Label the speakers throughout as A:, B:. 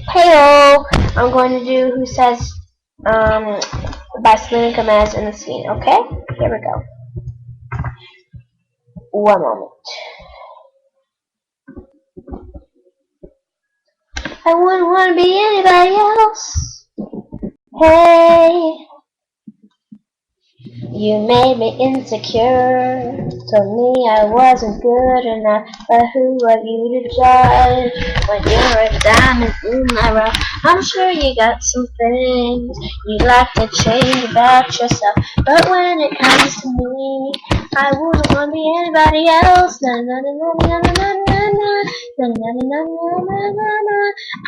A: Heyo, I'm going to do Who Says by Selena Gomez in the scene. Okay, here we go. One moment. I wouldn't want to be anybody else. Hey, you made me insecure. Told me I wasn't good enough, but who are you to judge? When you're a diamond in my rough, I'm sure you got some things you'd like to change about yourself. But when it comes to me, I wouldn't want to be anybody else. Na na na na na na na na na na na na na na.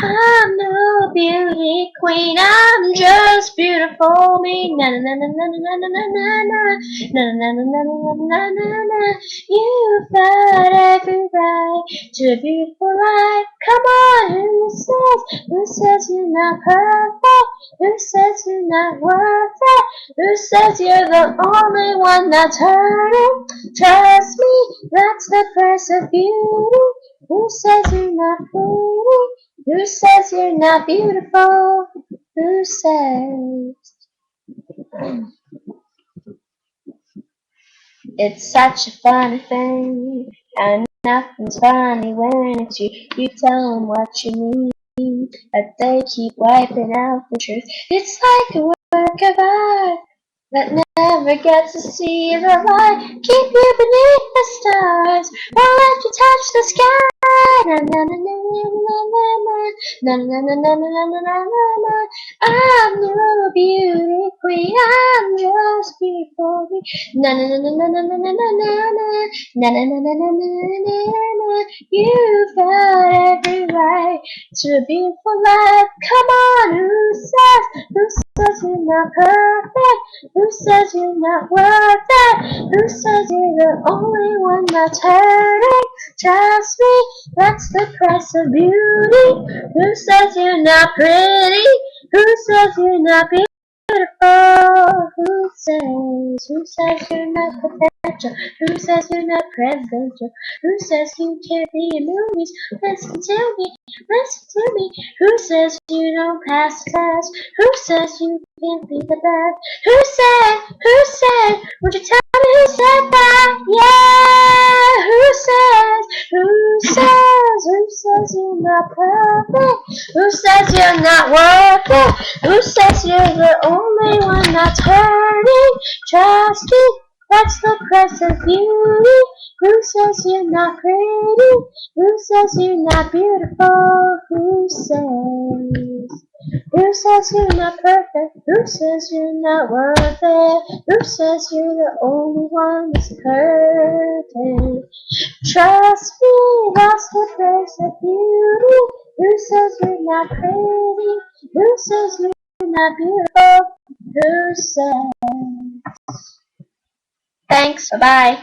A: I'm no beauty queen, I'm just beautiful me. Na na na na na na na na na na na na na na na na na. You've got every right to a beautiful life. Come on, who says you're not perfect? Who says you're not worth it? Who says you're the only one that's hurting? Trust me, that's the price of beauty. Who says you're not pretty? Who says you're not beautiful? Who says? It's such a funny thing, and nothing's funny when it's you. You tell them what you mean, but they keep wiping out the truth. It's like a work of art that never gets to see the light. Keep you beneath the stars, won't let you touch the sky. Na na na na na na na na na na na na na na na. I'm no beauty queen, I'm just before me. Na na na na na na na na na na na na na na na na na. You've got every right to a beautiful life. Come on, who says? Who says you're not perfect? Who says you're not worth it? Who says you're the only one that's hurting? Trust me, that's the price of beauty. Who says you're not pretty? Who says you're not beautiful? Who says you're not potential? Who says you're not presidential? Who says you can't be in movies? Listen to me, listen to me. Who says you don't pass the test? Who says you can't be the best? Who said, would you tell me who said that? Yeah, who says you're not perfect? Who says you're not worth it? Who says you're the only one that's hurting? Trust me, that's the price of beauty. Who says you're not pretty? Who says you're not beautiful? Who says? Who says you're not perfect? Who says you're not worth it? Who says you're the only one that's hurting? Trust me, that's the price of beauty. Who says you're not pretty? Who says you're not beautiful? Who says? Thanks, bye-bye.